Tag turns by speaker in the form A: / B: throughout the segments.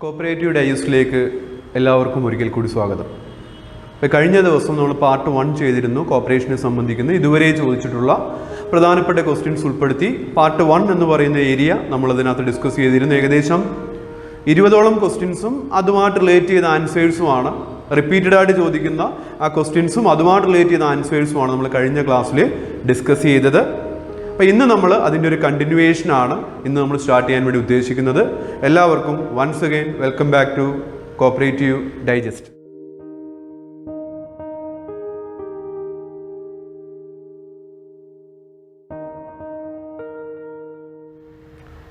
A: Cooperative ഡൈജസ്റ്റിലേക്ക് എല്ലാവർക്കും ഒരിക്കൽ കൂടി സ്വാഗതം. കഴിഞ്ഞ ദിവസം നമ്മൾ പാർട്ട് 1 ചെയ്തിരുന്നു. കോപ്പറേഷനെ സംബന്ധിക്കുന്ന ഇതുവരെ ചോദിച്ചിട്ടുള്ള പ്രധാനപ്പെട്ട ക്വസ്റ്റ്യൻസ് ഉൾപ്പെടുത്തി പാർട്ട് 1 എന്ന് പറയുന്ന ഏരിയ നമ്മളതിനകത്ത് ഡിസ്കസ് ചെയ്തിരുന്നു. ഏകദേശം 20ഓളം ക്വസ്റ്റ്യൻസും അതുമായിട്ട് റിലേറ്റ് ചെയ്ത ആൻസേഴ്സുമാണ്. റിപ്പീറ്റഡ് ആയിട്ട് ചോദിക്കുന്ന ആ ക്വസ്റ്റ്യൻസും അതുമായിട്ട് റിലേറ്റ് ചെയ്ത ആൻസേഴ്സുമാണ് നമ്മൾ കഴിഞ്ഞ ക്ലാസ്സിൽ ഡിസ്കസ് ചെയ്തത്. അപ്പോൾ ഇന്ന് നമ്മൾ അതിൻ്റെ ഒരു കണ്ടിന്യൂവേഷനാണ് ഇന്ന് നമ്മൾ സ്റ്റാർട്ട് ചെയ്യാൻ വേണ്ടി ഉദ്ദേശിക്കുന്നത്. എല്ലാവർക്കും once again welcome back to cooperative digest.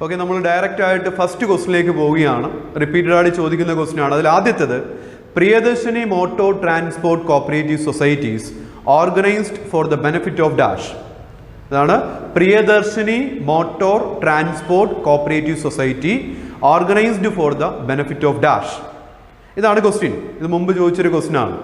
A: Okay, നമ്മൾ ഡയറക്റ്റ് ആയിട്ട് ഫസ്റ്റ് ക്വസ്റ്റിനിലേക്ക് പോവുകയാണ്. റിപ്പീറ്റഡ് ആയിട്ട് ചോദിക്കുന്ന ക്വസ്റ്റ്യനാണ്. അതിൽ ആദ്യത്തേത്, Priyadarshini motor transport cooperative societies organised for the benefit of dash. ഇതാണ് Priyadarshini motor transport cooperative society organised for the benefit of dash. ഇതാണ് ക്വസ്റ്റ്യൻ. ഇത് മുമ്പ് ചോദിച്ചൊരു ക്വസ്റ്റ്യൻ ആണ്.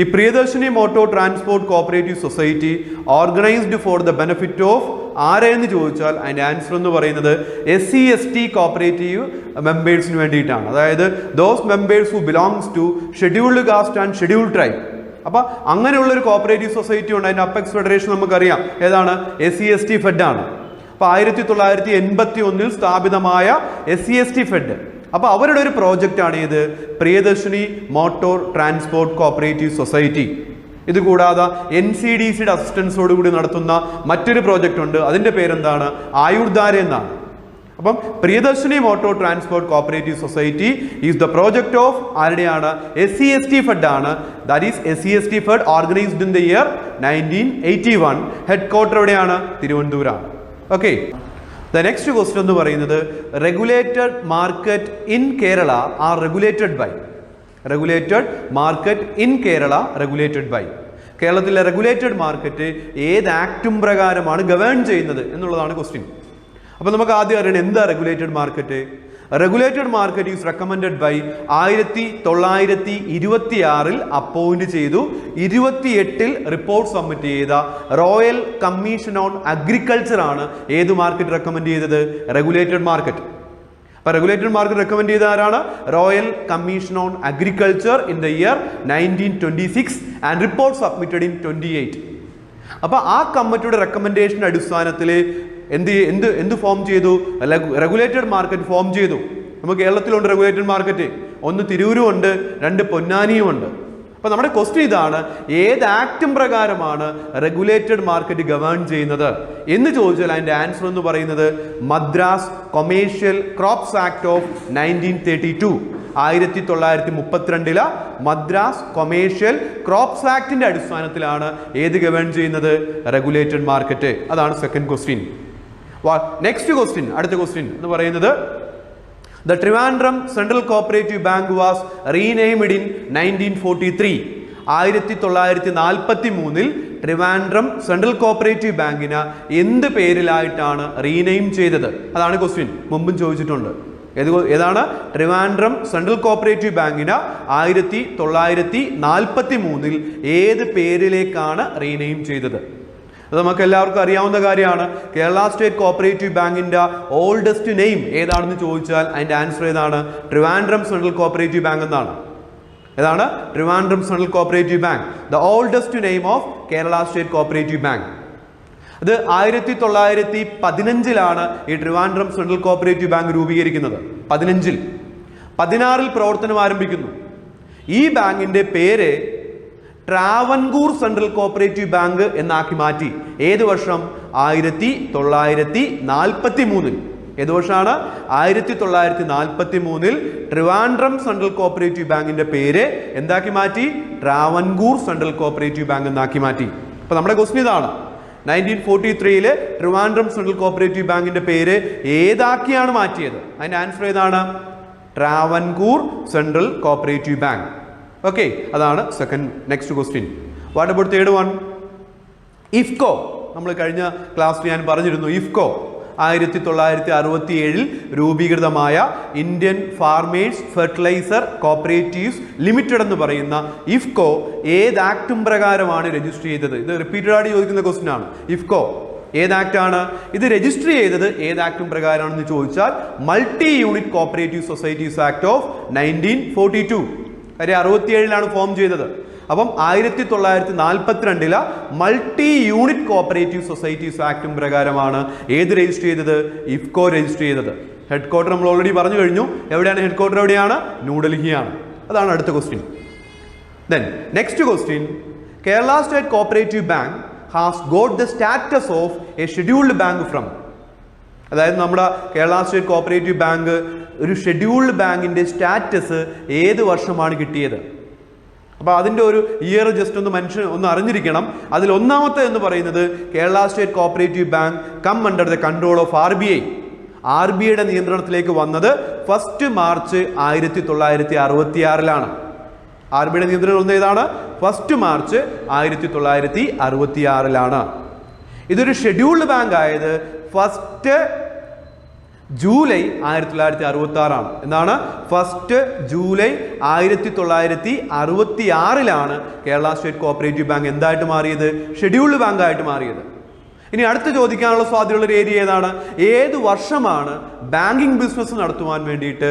A: ഈ Priyadarshini motor transport cooperative society organised for the benefit of ആരെന്ന് ചോദിച്ചാൽ അതിൻ്റെ ആൻസർ എന്ന് പറയുന്നത് SC/ST കോപ്പറേറ്റീവ് മെമ്പേഴ്സിന് വേണ്ടിയിട്ടാണ്. അതായത് those members who belongs to scheduled caste and scheduled tribe. അപ്പോൾ അങ്ങനെയുള്ളൊരു കോപ്പറേറ്റീവ് സൊസൈറ്റി ഉണ്ട്. അതിൻ്റെ അപ്പെക്സ് ഫെഡറേഷൻ നമുക്കറിയാം. ഏതാണ്? SC/ST ഫെഡ് ആണ്. അപ്പോൾ 1981 സ്ഥാപിതമായ SC/ST ഫെഡ്. അപ്പോൾ അവരുടെ ഒരു പ്രോജക്റ്റാണ് ഇത് Priyadarshini motor transport cooperative society. ഇത് കൂടാതെ NCDCയുടെ അസിസ്റ്റൻസോടുകൂടി നടത്തുന്ന മറ്റൊരു പ്രോജക്റ്റ് ഉണ്ട്. അതിൻ്റെ പേരെന്താണ്? ആയുർധാര എന്നാണ്. അപ്പം Priyadarshini motor transport cooperative society is the project of ആരുടെയാണ്? SC/ST ഫെഡ് ആണ്. That is SC/ST fed organised in the year 1981. Head quarter എവിടെയാണ്? തിരുവനന്തപുരമാണ്. ഓക്കെ, ദ നെക്സ്റ്റ് ക്വസ്റ്റ്യൻ എന്ന് പറയുന്നത്, regulated market in Kerala are regulated by. Regulated market in Kerala regulated by. കേരളത്തിലെ regulated market ഏത് ആക്ടും പ്രകാരമാണ് ഗവേൺ ചെയ്യുന്നത് എന്നുള്ളതാണ് ക്വസ്റ്റ്യൻ. അപ്പോൾ നമുക്ക് ആദ്യം അറിയണം എന്താ regulated market. Regulated market is recommended by 1926 appoint ചെയ്തു. 28 റിപ്പോർട്ട് സബ്മിറ്റ് ചെയ്ത റോയൽ കമ്മീഷൻ ഓൺ അഗ്രികൾച്ചർ ആണ് ഏത് മാർക്കറ്റ് റെക്കമെൻഡ് ചെയ്തത്? Regulated market. അപ്പോൾ റെഗുലേറ്റഡ് മാർക്കറ്റ് റെക്കമെൻഡ് ചെയ്ത ആരാണ്? Royal commission on agriculture in the year 1926 and report submitted in 28. അപ്പോൾ ആ കമ്മിറ്റിയുടെ റെക്കമെൻഡേഷൻ്റെ അടിസ്ഥാനത്തിൽ എന്ത് ഫോം ചെയ്തു? റെഗുലേറ്റഡ് മാർക്കറ്റ് ഫോം ചെയ്തു. നമുക്ക് കേരളത്തിലുണ്ട് റെഗുലേറ്റഡ് മാർക്കറ്റ്. ഒന്ന് തിരൂരും ഉണ്ട്, 2 പൊന്നാനിയും ഉണ്ട്. അപ്പോൾ നമ്മുടെ ക്വസ്റ്റ്യൻ ഇതാണ്, ഏത് ആക്ടും പ്രകാരമാണ് റെഗുലേറ്റഡ് മാർക്കറ്റ് ഗവേൺ ചെയ്യുന്നത് എന്ന് ചോദിച്ചാൽ അതിൻ്റെ ആൻസർ എന്ന് പറയുന്നത് Madras commercial crops act of 1932. 1932 Madras commercial crops ആക്ടിന്റെ അടിസ്ഥാനത്തിലാണ് ഏത് ഗവേൺ ചെയ്യുന്നത്? Regulated market. അതാണ് സെക്കൻഡ് ക്വസ്റ്റ്യൻ. നെക്സ്റ്റ് ക്വസ്റ്റ്യൻ, അടുത്ത ക്വസ്റ്റ്യൻ എന്ന് പറയുന്നത്, The Trivandrum Central Cooperative Bank was renamed in 1943. 1943 Trivandrum central cooperative ബാങ്കിന് എന്ത് പേരിലായിട്ടാണ് റീനെയിം ചെയ്തത്? അതാണ് ക്വസ്റ്റ്യൻ. മുമ്പും ചോദിച്ചിട്ടുണ്ട്. ഏതാണ്? ട്രിവാൻഡ്രം സെൻട്രൽ കോപ്പറേറ്റീവ് ബാങ്കിന് 1943 ഏത് പേരിലേക്കാണ് റീനെയിം ചെയ്തത്? അത് നമുക്ക് എല്ലാവർക്കും അറിയാവുന്ന കാര്യമാണ്. കേരള സ്റ്റേറ്റ് കോപ്പറേറ്റീവ് ബാങ്കിന്റെ ഓൾഡസ്റ്റ് നെയിം ഏതാണെന്ന് ചോദിച്ചാൽ അതിന്റെ ആൻസർ ഏതാണ്? ട്രിവാൻഡ്രം സെൻട്രൽ കോപ്പറേറ്റീവ് ബാങ്ക് എന്നാണ്. ഏതാണ്? Trivandrum central cooperative bank, the oldest name of Kerala state cooperative bank. അത് 1915 ഈ ട്രിവാൻഡ്രം സെൻട്രൽ കോപ്പറേറ്റീവ് ബാങ്ക് രൂപീകരിക്കുന്നത്. 16 പ്രവർത്തനം ആരംഭിക്കുന്നു. ഈ ബാങ്കിന്റെ പേര് ട്രാവൻകൂർ സെൻട്രൽ കോപ്പറേറ്റീവ് ബാങ്ക് എന്നാക്കി മാറ്റി. ഏത് വർഷം? 1943. ഏത് വർഷമാണ്? 1943 ട്രിവാൻഡ്രം സെൻട്രൽ കോപ്പറേറ്റീവ് ബാങ്കിന്റെ പേര് എന്താക്കി മാറ്റി? ട്രാവൻകൂർ സെൻട്രൽ കോപ്പറേറ്റീവ് ബാങ്ക് എന്നാക്കി മാറ്റി. അപ്പൊ നമ്മുടെ ക്വസ്റ്റ്യൻ ഇതാണ്, 1943 ട്രിവാൻഡ്രം സെൻട്രൽ കോപ്പറേറ്റീവ് ബാങ്കിന്റെ പേര് ഏതാക്കിയാണ് മാറ്റിയത്? അതിന്റെ ആൻസർ ഏതാണ്? Travancore central cooperative bank. Okay, അതാണ് second. Next question, what about third one? IFFCO. നമ്മൾ കഴിഞ്ഞ ക്ലാസ്സിൽ ഞാൻ പറഞ്ഞിരുന്നു, ഇഫ്കോ 1967 രൂപീകൃതമായ Indian farmers fertiliser cooperatives limited എന്ന് പറയുന്ന ഇഫ്കോ ഏത് ആക്ടും പ്രകാരമാണ് രജിസ്റ്റർ ചെയ്തത്? ഇത് റിപ്പീറ്റഡ് ആയിട്ട് ചോദിക്കുന്ന ക്വസ്റ്റ്യൻ ആണ്. ഇഫ്കോ ഏത് ആക്ടാണ് ഇത് രജിസ്റ്റർ ചെയ്തത്? ഏത് ആക്ടും പ്രകാരമാണെന്ന് ചോദിച്ചാൽ multi unit cooperative societies act of 1942. കാര്യം 67 ഫോം ചെയ്തത്. അപ്പം 1942 മൾട്ടി യൂണിറ്റ് കോപ്പറേറ്റീവ് സൊസൈറ്റീസ് ആക്ടും പ്രകാരമാണ് ഏത് രജിസ്റ്റർ ചെയ്തത്? ഇഫ്കോ രജിസ്റ്റർ ചെയ്തത്. ഹെഡ് ക്വാർട്ടർ നമ്മൾ ഓൾറെഡി പറഞ്ഞു കഴിഞ്ഞു. എവിടെയാണ് ഹെഡ് ക്വാർട്ടർ? എവിടെയാണ്? ന്യൂഡൽഹിയാണ്. അതാണ് അടുത്ത question. Then next question, Kerala State Cooperative Bank has got the status of a scheduled bank from. അതായത് നമ്മുടെ കേരള സ്റ്റേറ്റ് കോപ്പറേറ്റീവ് ബാങ്ക് ഒരു ഷെഡ്യൂൾഡ് ബാങ്കിന്റെ സ്റ്റാറ്റസ് ഏത് വർഷമാണ് കിട്ടിയത്? അപ്പോൾ അതിൻ്റെ ഒരു ഇയർ ജസ്റ്റ് ഒന്ന് അറിഞ്ഞിരിക്കണം. അതിൽ ഒന്നാമത്തെ എന്ന് പറയുന്നത് Kerala state cooperative bank come under the control of RBI. RBIയുടെ നിയന്ത്രണത്തിലേക്ക് വന്നത് 1 മാർച്ച് 1966. RBIയുടെ നിയന്ത്രണം വന്നത് ഏതാണ്? 1 മാർച്ച് 1966. ഇതൊരു ഷെഡ്യൂൾഡ് ബാങ്ക് ആയത് 1 ജൂലൈ 1966. എന്താണ്? 1 July 1966 Kerala state cooperative bank എന്തായിട്ട് മാറിയത്? ഷെഡ്യൂൾഡ് ബാങ്ക് ആയിട്ട് മാറിയത്. ഇനി അടുത്ത് ചോദിക്കാനുള്ള സാധ്യതയുള്ള ഒരു ഏരിയ ഏതാണ്? ഏത് വർഷമാണ് ബാങ്കിങ് ബിസിനസ് നടത്തുവാൻ വേണ്ടിയിട്ട്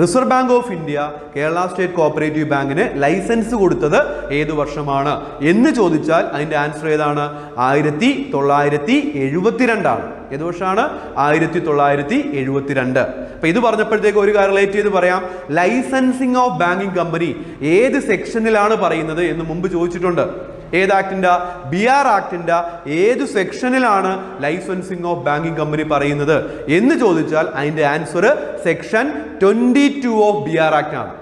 A: reserve bank of India Kerala state cooperative ബാങ്കിന് ലൈസൻസ് കൊടുത്തത്? ഏത് വർഷമാണ് എന്ന് ചോദിച്ചാൽ അതിൻ്റെ ആൻസർ ഏതാണ്? 1972. ഏത് വർഷമാണ്? 1972. അപ്പൊ ഇത് പറഞ്ഞപ്പോഴത്തേക്ക് ഒരു കാര്യം റിലേറ്റ് ചെയ്ത് പറയാം. ലൈസൻസിങ് ഓഫ് ബാങ്കിങ് കമ്പനി ഏത് സെക്ഷനിലാണ് പറയുന്നത് എന്ന് മുമ്പ് ചോദിച്ചിട്ടുണ്ട്. ഏത് ആക്ടിന്റെ? BR ആക്ടിന്റെ ഏത് സെക്ഷനിലാണ് ലൈസൻസിങ് ഓഫ് ബാങ്കിങ് കമ്പനി പറയുന്നത് എന്ന് ചോദിച്ചാൽ അതിന്റെ answer section 22 of BR act ആണ്.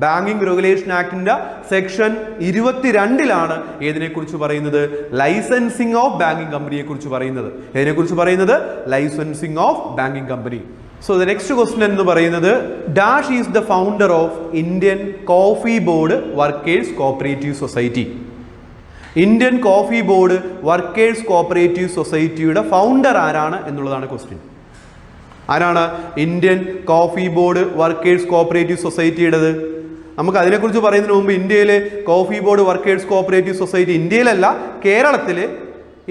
A: ബാങ്കിങ് റെഗുലേഷൻ ആക്ടിന്റെ സെക്ഷൻ 22 ഏതിനെക്കുറിച്ച് പറയുന്നത്? ലൈസൻസിങ് ഓഫ് ബാങ്കിങ് കമ്പനിയെ കുറിച്ച് പറയുന്നത്. ഏതിനെക്കുറിച്ച് പറയുന്നത്? Licensing of banking company. So the next question എന്ന് പറയുന്നത് dash is the founder of Indian coffee board workers cooperative society. Indian coffee board workers cooperative സൊസൈറ്റിയുടെ founder ആരാണ് എന്നുള്ളതാണ് ക്വസ്റ്റ്യൻ. ആരാണ് Indian coffee board workers cooperative സൊസൈറ്റിയുടേത്? നമുക്ക് അതിനെക്കുറിച്ച് പറയുന്നതിന് മുമ്പ് ഇന്ത്യയിലെ coffee board workers cooperative society, ഇന്ത്യയിലല്ല കേരളത്തിൽ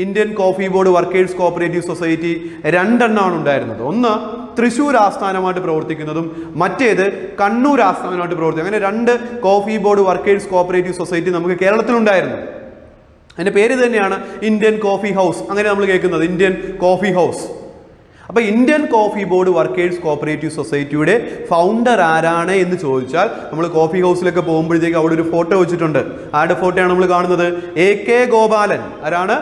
A: Indian coffee board workers cooperative society 2 എണ്ണമാണ് ഉണ്ടായിരുന്നത്. ഒന്ന് തൃശ്ശൂർ ആസ്ഥാനമായിട്ട് പ്രവർത്തിക്കുന്നതും മറ്റേത് കണ്ണൂർ ആസ്ഥാനമായിട്ട് പ്രവർത്തിക്കും. അങ്ങനെ 2 coffee board workers cooperative society നമുക്ക് കേരളത്തിലുണ്ടായിരുന്നു. അതിൻ്റെ പേര് തന്നെയാണ് ഇന്ത്യൻ കോഫി ഹൗസ്. അങ്ങനെ നമ്മൾ കേൾക്കുന്നത് ഇന്ത്യൻ കോഫി ഹൗസ്. അപ്പോൾ Indian coffee board workers cooperative സൊസൈറ്റിയുടെ ഫൗണ്ടർ ആരാണ് എന്ന് ചോദിച്ചാൽ നമ്മൾ കോഫി ഹൗസിലൊക്കെ പോകുമ്പോഴത്തേക്ക് അവിടെ ഒരു ഫോട്ടോ വെച്ചിട്ടുണ്ട്. ആരുടെ ഫോട്ടോയാണ് നമ്മൾ കാണുന്നത്? AK ഗോപാലൻ. ആരാണ്?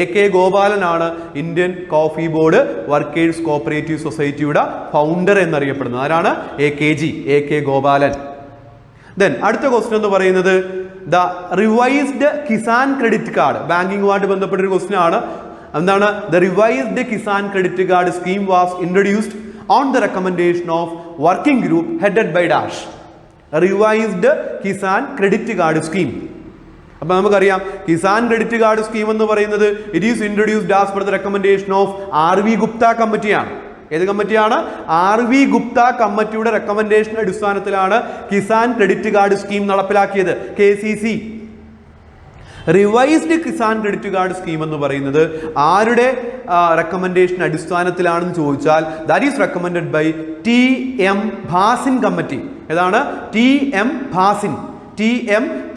A: AK ഗോപാലനാണ് Indian coffee board workers cooperative സൊസൈറ്റിയുടെ ഫൗണ്ടർ എന്നറിയപ്പെടുന്നത്. ആരാണ്? AK ഗോപാലൻ. ദെൻ അടുത്ത ക്വസ്റ്റ്യൻ എന്ന് പറയുന്നത് the revised Kisan credit card. ബാങ്കിങ്ങുമായിട്ട് ബന്ധപ്പെട്ട ഒരു ക്വസ്റ്റ്യൻ ആണ്. എന്താണ്? The revised Kisan credit card scheme was introduced on the recommendation of working group headed by dash. Revised Kisan credit card scheme. അപ്പൊ നമുക്കറിയാം കിസാൻ ക്രെഡിറ്റ് കാർഡ് സ്കീം എന്ന് പറയുന്നത് it is introduced as per the recommendation of RV Gupta കമ്മിറ്റിയാണ്. ഏത് കമ്മിറ്റിയാണ്? RV Gupta കമ്മിറ്റിയുടെ recommendation അടിസ്ഥാനത്തിലാണ് Kisan credit card scheme നടപ്പിലാക്കിയത്, KCC. Revised Kisan credit card scheme എന്ന് പറയുന്നത് ആരുടെ റെക്കമെൻഡേഷൻ അടിസ്ഥാനത്തിലാണെന്ന് ചോദിച്ചാൽ that is recommended by TM Bhasin committee. ഏതാണ്? TM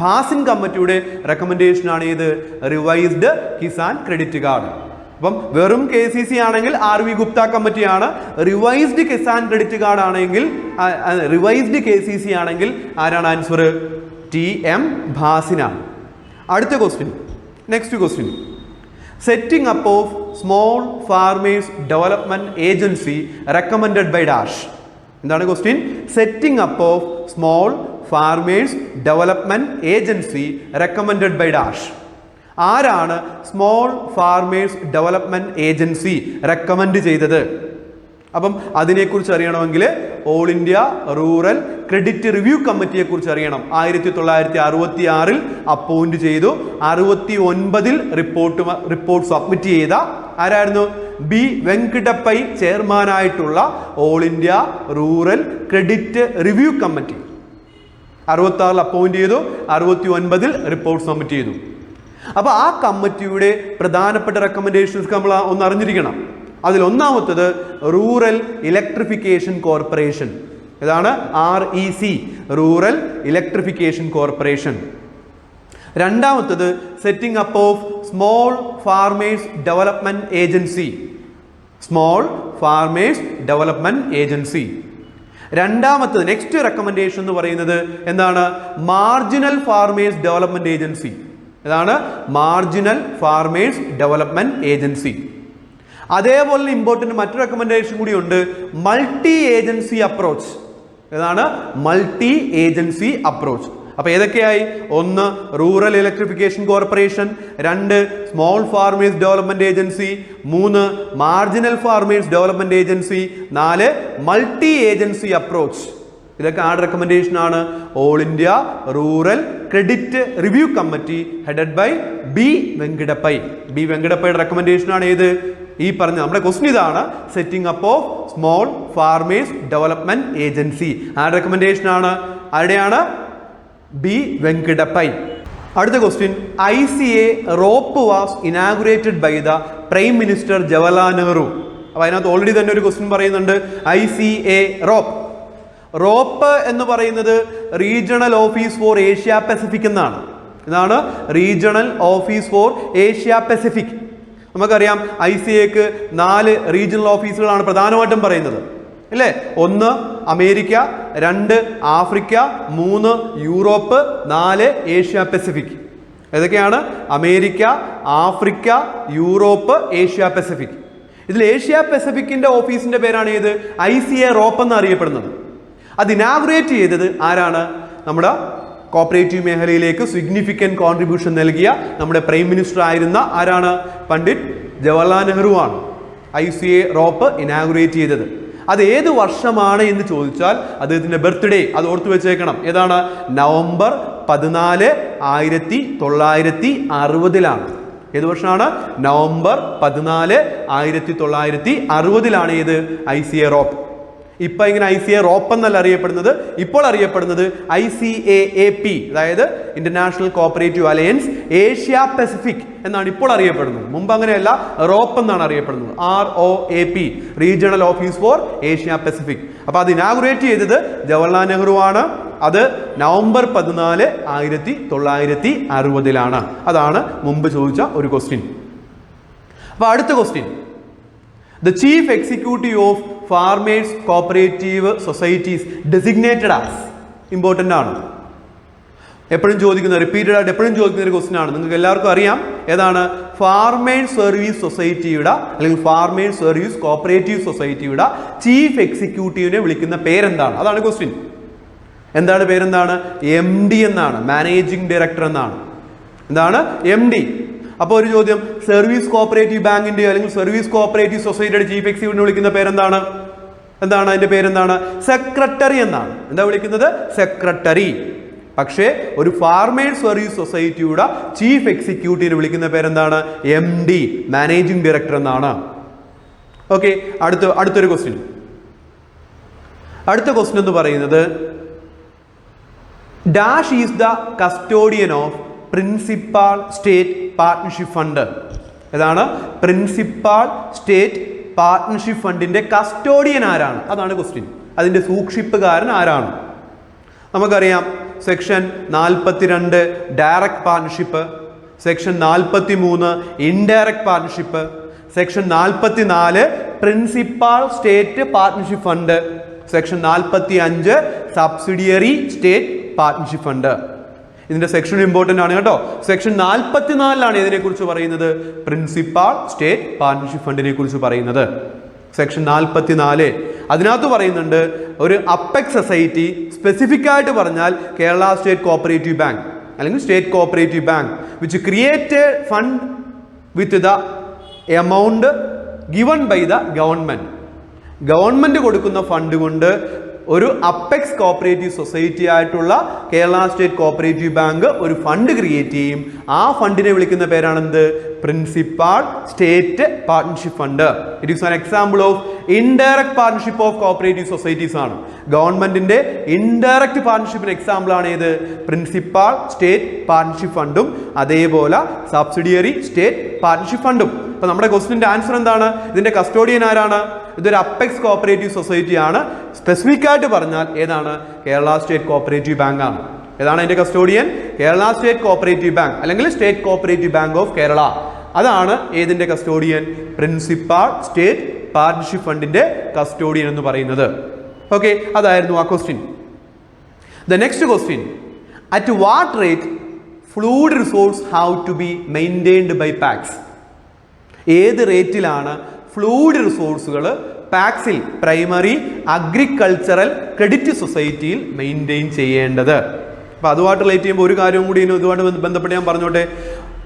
A: ഭാസിൻ കമ്മിറ്റിയുടെ റെക്കമെൻഡേഷൻ ആണ് ഇത് റിവൈസ്ഡ് കിസാൻ ക്രെഡിറ്റ് കാർഡ്. അപ്പം വെറും KCC ആണെങ്കിൽ RV ഗുപ്ത കമ്മിറ്റിയാണ്. റിവൈസ്ഡ് കിസാൻ ക്രെഡിറ്റ് കാർഡ് ആണെങ്കിൽ, റിവൈസ്ഡ് KCC ആണെങ്കിൽ ആരാണ് ആൻസർ? TM ഭാസിനാണ്. അടുത്ത question, next question, setting up of small farmers development agency recommended by dash. എന്താണ് question? Setting up of small farmers development agency recommended by dash. ആരാണ് small farmers development agency recommend ചെയ്തത്? അപ്പം അതിനെക്കുറിച്ച് അറിയണമെങ്കിൽ all India rural credit review കമ്മിറ്റിയെ കുറിച്ച് അറിയണം. 1966 appoint ചെയ്തു. 69 റിപ്പോർട്ട് സബ്മിറ്റ് ചെയ്ത ആരായിരുന്നു? B. വെങ്കിടപ്പൈ ചെയർമാനായിട്ടുള്ള all India rural credit review committee 66 appoint ചെയ്തു, 69 റിപ്പോർട്ട് സബ്മിറ്റ് ചെയ്തു. അപ്പോൾ ആ കമ്മിറ്റിയുടെ പ്രധാനപ്പെട്ട റെക്കമെൻഡേഷൻസ് നമ്മൾ ഒന്ന് അറിഞ്ഞിരിക്കണം. അതിൽ ഒന്നാമത്തത് റൂറൽ ഇലക്ട്രിഫിക്കേഷൻ കോർപ്പറേഷൻ. ഇതാണ് REC, റൂറൽ ഇലക്ട്രിഫിക്കേഷൻ കോർപ്പറേഷൻ. രണ്ടാമത്തത് setting up of small farmers development agency. Small farmers development agency. രണ്ടാമത്തത് നെക്സ്റ്റ് റെക്കമെൻഡേഷൻ എന്ന് പറയുന്നത് എന്താണ്? Marginal farmers development agency. ഇതാണ് മാർജിനൽ ഫാർമേഴ്സ് ഡെവലപ്മെന്റ് ഏജൻസി. അതേപോലെ ഇമ്പോർട്ടന്റ് മറ്റൊരു റെക്കമെൻഡേഷൻ കൂടി ഉണ്ട്, മൾട്ടി ഏജൻസി അപ്രോച്ച്. ഇതാണ് മൾട്ടി ഏജൻസി അപ്രോച്ച്. അപ്പൊ ഏതൊക്കെയായി? ഒന്ന് റൂറൽ ഇലക്ട്രിഫിക്കേഷൻ കോർപ്പറേഷൻ, രണ്ട് സ്മോൾ ഫാർമേഴ്സ് ഡെവലപ്മെന്റ് ഏജൻസി, മൂന്ന് മാർജിനൽ ഫാർമേഴ്സ് ഡെവലപ്മെന്റ് ഏജൻസി, നാല് മൾട്ടി ഏജൻസി അപ്രോച്ച്. ഇതൊക്കെ ആരുടെ റെക്കമെൻഡേഷൻ ആണ്? All India rural credit review committee headed by B Venkatappaiah. B വെങ്കിടപ്പയുടെ റെക്കമെൻഡേഷൻ ആണ് ഏത്? ഈ പറഞ്ഞ നമ്മുടെ ക്വസ്റ്റ്യൻ ഇതാണ്, setting up of small farmers development agency. ആരുടെ റെക്കമെൻഡേഷൻ ആണ്? ആരുടെയാണ്? ബി വെങ്കിടപ്പൈ. അടുത്ത question, ICA ROAP was inaugurated by the prime minister Jawaharlal Nehru. അപ്പൊ അതിനകത്ത് ഓൾറെഡി തന്നെ ഒരു ക്വസ്റ്റ്യൻ പറയുന്നുണ്ട്, ICA റോപ്പ്. റോപ്പ് എന്ന് പറയുന്നത് regional office for Asia Pacific എന്നാണ്. ഇതാണ് regional office for Asia Pacific. നമുക്കറിയാം ICAക്ക് 4 റീജിയണൽ ഓഫീസുകളാണ് പ്രധാനമായിട്ടും പറയുന്നത്, അല്ലേ? ഒന്ന് America, 2 Africa, 3 Europe, 4 Asia Pacific. ഏതൊക്കെയാണ്? America, Africa, Europe, Asia Pacific. ഇതിൽ ഏഷ്യ പസഫിക്കിന്റെ ഓഫീസിന്റെ പേരാണ് ഏത്? ICA റോപ്പ് എന്ന് അറിയപ്പെടുന്നത്. അത് ഇനാഗുറേറ്റ് ചെയ്തത് ആരാണ്? നമ്മുടെ കോപ്പറേറ്റീവ് മേഖലയിലേക്ക് സിഗ്നിഫിക്കൻറ്റ് കോൺട്രിബ്യൂഷൻ നൽകിയ നമ്മുടെ പ്രൈം മിനിസ്റ്റർ ആയിരുന്ന ആരാണ്? പണ്ഡിറ്റ് ജവഹർലാൽ നെഹ്റു ആണ് ICA റോപ്പ് ഇനാഗുറേറ്റ് ചെയ്തത്. അത് ഏത് വർഷമാണ് എന്ന് ചോദിച്ചാൽ അദ്ദേഹത്തിന്റെ ബർത്ത്ഡേ അത് ഓർത്തു വെച്ചേക്കണം. ഏതാണ്? നവംബർ 14, 1960. ഏത് വർഷമാണ്? നവംബർ 14, 1960 ഏത്? ICA rope. ഇപ്പൊ ഇങ്ങനെ ICA റോപ്പ് എന്നല്ല അറിയപ്പെടുന്നത്, ഇപ്പോൾ അറിയപ്പെടുന്നത് ICAAP, അതായത് international cooperative alliance Asia Pacific എന്നാണ് ഇപ്പോൾ അറിയപ്പെടുന്നത്. മുമ്പ് അങ്ങനെയല്ല, റോപ്പ് എന്നാണ് അറിയപ്പെടുന്നത്. ROAP, regional office for Asia Pacific. അപ്പൊ അത് ഇനാഗുറേറ്റ് ചെയ്തത് ജവഹർലാൽ നെഹ്റു ആണ്. അത് നവംബർ 14, 1960. അതാണ് മുമ്പ് ചോദിച്ച ഒരു ക്വസ്റ്റ്യൻ. അപ്പൊ അടുത്ത question, the chief executive of farmers cooperative societies designated as. Important ആണ്, എപ്പോഴും ചോദിക്കുന്ന, റിപ്പീറ്റഡ് ആയിട്ട് എപ്പോഴും ചോദിക്കുന്ന ഒരു ക്വസ്റ്റ്യൻ ആണ്. നിങ്ങൾക്ക് എല്ലാവർക്കും അറിയാം ഏതാണ്? ഫാർമേഴ്സ് സർവീസ് സൊസൈറ്റിയുടെ അല്ലെങ്കിൽ ഫാർമേഴ്സ് സർവീസ് കോപ്പറേറ്റീവ് സൊസൈറ്റിയുടെ ചീഫ് എക്സിക്യൂട്ടീവിനെ വിളിക്കുന്ന പേരെന്താണ്? അതാണ് ക്വസ്റ്റ്യൻ. എന്താണ് പേരെന്താണ്? MD എന്നാണ്, മാനേജിംഗ് ഡയറക്ടർ എന്നാണ്. എന്താണ്? MD. അപ്പോൾ ഒരു ചോദ്യം, സർവീസ് കോപ്പറേറ്റീവ് ബാങ്കിന്റെ അല്ലെങ്കിൽ സർവീസ് കോപ്പറേറ്റീവ് സൊസൈറ്റിയുടെ ചീഫ് എക്സിക്യൂട്ടീവിനെ വിളിക്കുന്ന പേരെന്താണ്? എന്താണ് അതിന്റെ പേരെന്താണ്? സെക്രട്ടറി എന്നാണ്. എന്താ വിളിക്കുന്നത്? സെക്രട്ടറി. പക്ഷേ ഒരു ഫാർമേഴ്സ് സർവീസ് സൊസൈറ്റിയുടെ ചീഫ് എക്സിക്യൂട്ടീവിനെ വിളിക്കുന്ന പേരെന്താണ്? MD, മാനേജിംഗ് ഡയറക്ടർ എന്നാണ്. ഓക്കെ, അടുത്തൊരു ക്വസ്റ്റ്യൻ. അടുത്ത ക്വസ്റ്റ്യൻ എന്ന് പറയുന്നത്, dash is the custodian of principal state partnership fund. ഏതാണ്? പ്രിൻസിപ്പാൾ സ്റ്റേറ്റ് പാർട്ട്ണർഷിപ്പ് ഫണ്ടിന്റെ കസ്റ്റോഡിയൻ ആരാണ്? അതാണ് ക്വസ്റ്റ്യൻ. അതിന്റെ സൂക്ഷിപ്പുകാരൻ ആരാണ്? നമുക്കറിയാം section 42 direct partnership, section 43 indirect partnership, section 44 principal state partnership fund, section 45 subsidiary state partnership fund. ഇതിന്റെ സെക്ഷൻ ഇമ്പോർട്ടന്റ് ആണ് കേട്ടോ. സെക്ഷൻ 44 ഇതിനെ കുറിച്ച് പറയുന്നത്, പ്രിൻസിപ്പാൾ സ്റ്റേറ്റ് പാർട്ട്ണർഷിപ്പ് ഫണ്ടിനെ കുറിച്ച് പറയുന്നത്. സെക്ഷൻ 44 അതിനകത്ത് പറയുന്നുണ്ട്, ഒരു അപ്പെക്സ് സൊസൈറ്റി, സ്പെസിഫിക് ആയിട്ട് പറഞ്ഞാൽ കേരള സ്റ്റേറ്റ് കോപ്പറേറ്റീവ് ബാങ്ക് അല്ലെങ്കിൽ state cooperative bank which created fund with the amount given by the government. Government കൊടുക്കുന്ന ഫണ്ട് കൊണ്ട് ഒരു അപ്പെക്സ് കോപ്പറേറ്റീവ് സൊസൈറ്റി ആയിട്ടുള്ള കേരള സ്റ്റേറ്റ് കോപ്പറേറ്റീവ് ബാങ്ക് ഒരു ഫണ്ട് ക്രിയേറ്റ് ചെയ്യും. ആ ഫണ്ടിനെ വിളിക്കുന്ന പേരാണെന്ത്? Principal state partnership fund. It is an example of indirect partnership of cooperative societies ആണ്. ഗവൺമെന്റിന്റെ ഇൻഡയറക്റ്റ് പാർട്ട്ണർഷിപ്പിന് എക്സാമ്പിൾ ആണ് ഏത്? പ്രിൻസിപ്പാൾ സ്റ്റേറ്റ് പാർട്ട്ണർഷിപ്പ് ഫണ്ടും അതേപോലെ സബ്സിഡിയറി സ്റ്റേറ്റ് പാർട്ട്ണർഷിപ്പ് ഫണ്ടും. അപ്പൊ നമ്മുടെ ക്വസ്റ്റിന്റെ ആൻസർ എന്താണ്? ഇതിന്റെ കസ്റ്റോഡിയൻ ആരാണ്? ഇതൊരു അപ്പെക്സ് കോപ്പറേറ്റീവ് സൊസൈറ്റി ആണ്. സ്പെസിഫിക് ആയിട്ട് പറഞ്ഞാൽ ഏതാണ്? കേരള സ്റ്റേറ്റ് കോപ്പറേറ്റീവ് ബാങ്ക് ആണ്. ഏതാണ് അതിന്റെ custodian? Kerala state cooperative bank അല്ലെങ്കിൽ state cooperative bank of Kerala. അതാണ് ഏതിന്റെ കസ്റ്റോഡിയൻ? പ്രിൻസിപ്പാൾ സ്റ്റേറ്റ് പാർട്ട്ണർഷിപ്പ് ഫണ്ടിന്റെ കസ്റ്റോഡിയൻ എന്ന് പറയുന്നത്. ഓക്കെ, അതായിരുന്നു ആ question. The next question, at what rate fluid resource have to be maintained by PACS? ഏത് റേറ്റിലാണ് ഫ്ലൂയിഡ് റിസോഴ്സുകൾ പാക്സിൽ, പ്രൈമറി അഗ്രികൾച്ചറൽ ക്രെഡിറ്റ് സൊസൈറ്റിയിൽ മെയിൻറ്റെയിൻ ചെയ്യേണ്ടത്? അപ്പോൾ അതുമായിട്ട് റിലേറ്റ് ചെയ്യുമ്പോൾ ഒരു കാര്യവും കൂടി ഇതുമായിട്ട് ബന്ധപ്പെട്ട് ഞാൻ പറഞ്ഞോട്ടെ.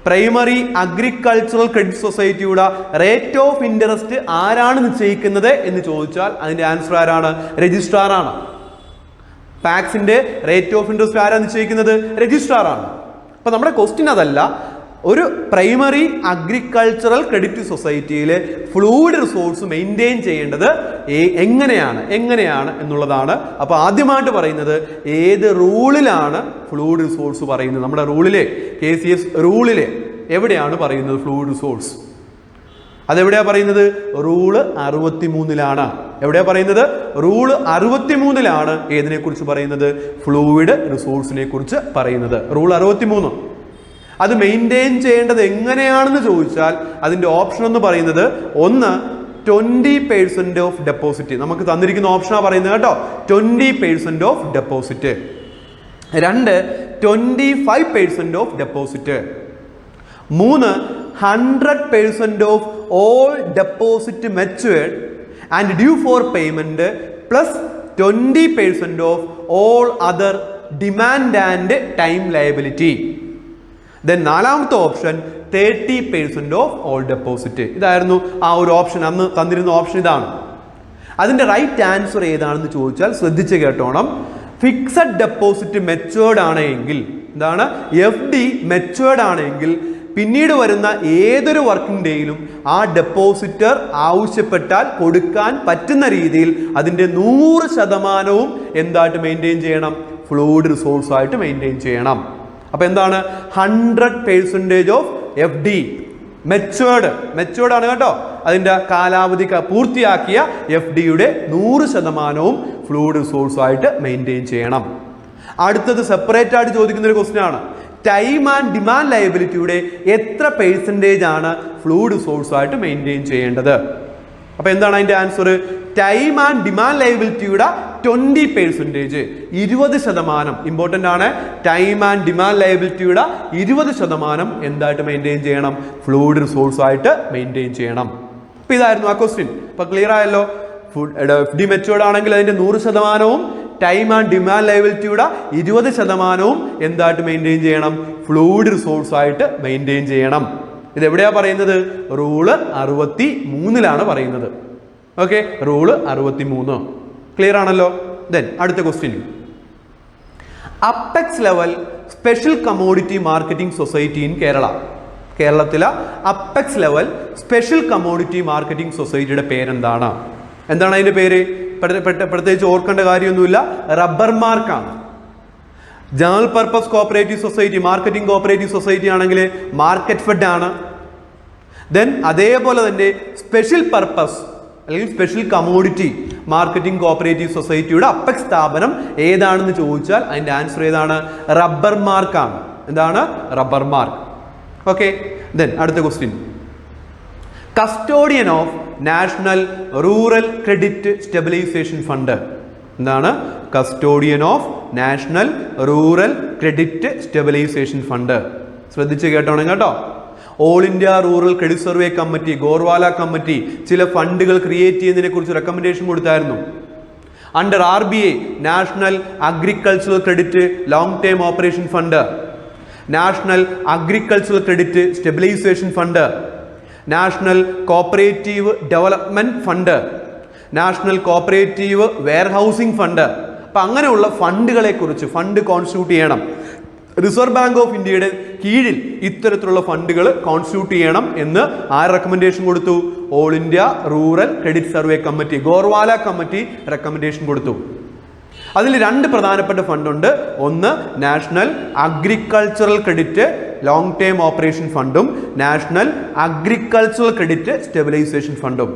A: പ്രൈമറി അഗ്രികൾച്ചറൽ ക്രെഡിറ്റ് സൊസൈറ്റിയുടെ റേറ്റ് ഓഫ് ഇൻട്രസ്റ്റ് ആരാണ് നിശ്ചയിക്കുന്നത് എന്ന് ചോദിച്ചാൽ അതിന്റെ ആൻസർ ആരാണ്? രജിസ്ട്രാർ ആണ്. പാക്സിന്റെ റേറ്റ് ഓഫ് ഇൻട്രസ്റ്റ് ആരാണ് നിശ്ചയിക്കുന്നത്? രജിസ്ട്രാർ ആണ്. അപ്പൊ നമ്മുടെ ക്വസ്റ്റ്യൻ അതല്ല. ഒരു പ്രൈമറി അഗ്രികൾച്ചറൽ ക്രെഡിറ്റ് സൊസൈറ്റിയിലെ ഫ്ലൂയിഡ് റിസോഴ്സ് മെയിൻറ്റെയിൻ ചെയ്യേണ്ടത് എങ്ങനെയാണ് എന്നുള്ളതാണ്. അപ്പോൾ ആദ്യമായിട്ട് പറയുന്നത് ഏത് റൂളിലാണ് ഫ്ലൂയിഡ് റിസോഴ്സ് പറയുന്നത്? നമ്മുടെ റൂളിലെ KCS റൂളിലെ എവിടെയാണ് പറയുന്നത് ഫ്ലൂയിഡ് റിസോഴ്സ്? അതെവിടെയാ പറയുന്നത്? റൂള് 63-ലാണ്. എവിടെയാ പറയുന്നത്? റൂള് 63-ലാണ്. ഏതിനെ കുറിച്ച് പറയുന്നത്? ഫ്ലൂയിഡ് റിസോഴ്സിനെ കുറിച്ച് പറയുന്നത്. റൂൾ 63. അത് മെയിൻറ്റെയിൻ ചെയ്യേണ്ടത് എങ്ങനെയാണെന്ന് ചോദിച്ചാൽ അതിന്റെ ഓപ്ഷൻ എന്ന് പറയുന്നത്, ഒന്ന് 20% ഓഫ് ഡെപ്പോസിറ്റ്. നമുക്ക് തന്നിരിക്കുന്ന ഓപ്ഷനാണ് പറയുന്നത് കേട്ടോ. 20% of deposit. 2 25% of deposit. 3 100% of all deposit matured and dew four payment plus 20% of all other demand and time liability. Then നാലാമത്തെ ഓപ്ഷൻ 30% ഓഫ് ഓൾ ഡെപ്പോസിറ്റ്. ഇതായിരുന്നു ആ ഒരു ഓപ്ഷൻ. അന്ന് തന്നിരുന്ന ഓപ്ഷൻ ഇതാണ്. അതിന്റെ റൈറ്റ് ആൻസർ ഏതാണെന്ന് ചോദിച്ചാൽ ശ്രദ്ധിച്ച് കേട്ടോണം. ഫിക്സഡ് ഡെപ്പോസിറ്റ് മെച്ചുവേർഡ് ആണെങ്കിൽ, എന്താണ്? FD മെച്ചുവേർഡ് ആണെങ്കിൽ പിന്നീട് വരുന്ന ഏതൊരു വർക്കിംഗ് ഡേയിലും ആ ഡെപ്പോസിറ്റർ ആവശ്യപ്പെട്ടാൽ കൊടുക്കാൻ പറ്റുന്ന രീതിയിൽ അതിന്റെ 100% എന്തായിട്ട് മെയിൻറ്റെയിൻ ചെയ്യണം? ഫ്ലൂയിഡ് റിസോഴ്സ് ആയിട്ട് മെയിൻറ്റെയിൻ ചെയ്യണം. അപ്പൊ എന്താണ്? 100% ഓഫ് FD മെച്ചുവേർഡ് ആണ് കേട്ടോ. അതിന്റെ കാലാവധി പൂർത്തിയാക്കിയ FDയുടെ 100% ഫ്ലൂയിഡ് റിസോഴ്സ് ആയിട്ട് മെയിൻറ്റെയിൻ ചെയ്യണം. അടുത്തത് സെപ്പറേറ്റ് ആയിട്ട് ചോദിക്കുന്ന ഒരു ക്വസ്റ്റ്യൻ ആണ്. ടൈം ആൻഡ് ഡിമാൻഡ് ലയബിലിറ്റിയുടെ എത്ര % ആണ് ഫ്ലൂയിഡ് റിസോഴ്സ് ആയിട്ട് മെയിൻറ്റെയിൻ ചെയ്യേണ്ടത്? അപ്പൊ എന്താണ് അതിന്റെ ആൻസർ? ടൈം ആൻഡ് ഡിമാൻഡ് ലയബിലിറ്റിയുടെ 20%, 20%. ഇമ്പോർട്ടൻ്റ് ആണ്. ടൈം ആൻഡ് ഡിമാൻഡ് ലയബിലിറ്റിയുടെ 20% എന്തായിട്ട് മെയിൻറ്റെയിൻ ചെയ്യണം? ഫ്ലൂയിഡ് റിസോഴ്സ് ആയിട്ട് മെയിൻറ്റെയിൻ ചെയ്യണം. അപ്പൊ ഇതായിരുന്നു ആ ക്വസ്റ്റ്യൻ. അപ്പൊ ക്ലിയർ ആയല്ലോ. FD മെച്ചുവേർഡ് ആണെങ്കിൽ അതിന്റെ 100%, ടൈം ആൻഡ് ഡിമാൻഡ് ലയബിലിറ്റിയുടെ 20% എന്തായിട്ട് മെയിൻറ്റെയിൻ ചെയ്യണം? ഫ്ലൂയിഡ് റിസോഴ്സ് ആയിട്ട് മെയിൻറ്റെയിൻ ചെയ്യണം. ഇത് എവിടെയാ പറയുന്നത്? റൂള് 63-ലാണ് പറയുന്നത്. Okay, rule 63. ക്ലിയർ ആണല്ലോ. ദെൻ അടുത്ത question, apex level special commodity marketing society in Kerala. കേരളത്തിലെ apex level special commodity marketing സൊസൈറ്റിയുടെ പേരെന്താണ്? എന്താണ് അതിന്റെ പേര്? പ്രത്യേകിച്ച് ഓർക്കേണ്ട കാര്യമൊന്നുമില്ല. റബ്ബർ മാർക്കാണ്. General purpose cooperative society, marketing cooperative society ആണെങ്കിൽ മാർക്കറ്റ് ഫെഡ് ആണ്. ദെൻ അതേപോലെ തന്നെ സ്പെഷ്യൽ പർപ്പസ് അല്ലെങ്കിൽ സ്പെഷ്യൽ കമ്മോഡിറ്റി മാർക്കറ്റിംഗ് കോപ്പറേറ്റീവ് സൊസൈറ്റിയുടെ അപ്പെക്സ് സ്ഥാപനം ഏതാണെന്ന് ചോദിച്ചാൽ അതിന്റെ ആൻസർ ഏതാണ്? റബ്ബർ മാർക്കാണ്. എന്താണ്? Rubber mark. ഓക്കെ, ദെൻ അടുത്ത question, custodian of national rural credit stabilisation fund. എന്താണ്? Custodian of national rural credit stabilisation fund. ശ്രദ്ധിച്ച് കേട്ടോണം കേട്ടോ. All India rural credit survey committee, Gorwala committee ചില ഫണ്ടുകൾ ക്രിയേറ്റ് ചെയ്യുന്നതിനെ കുറിച്ച് റെക്കമെൻഡേഷൻ കൊടുത്തായിരുന്നു. Under RBI national agricultural credit long term operation fund, national agricultural credit stabilisation fund, national cooperative development fund, national cooperative warehousing fund. അപ്പം അങ്ങനെയുള്ള ഫണ്ടുകളെ കുറിച്ച് fund constitute ചെയ്യണം. റിസർവ് ബാങ്ക് ഓഫ് ഇന്ത്യയുടെ കീഴിൽ ഇത്തരത്തിലുള്ള ഫണ്ടുകൾ കോൺസ്റ്റിറ്റ്യൂട്ട് ചെയ്യണം എന്ന് റെക്കമെൻഡേഷൻ കൊടുത്തു? All India rural credit survey committee, Gorwala committee recommendation കൊടുത്തു. അതിൽ രണ്ട് പ്രധാനപ്പെട്ട ഫണ്ടുണ്ട്. ഒന്ന് national agricultural credit long term operation ഫണ്ടും നാഷണൽ അഗ്രികൾച്ചറൽ ക്രെഡിറ്റ് സ്റ്റെബിലൈസേഷൻ ഫണ്ടും.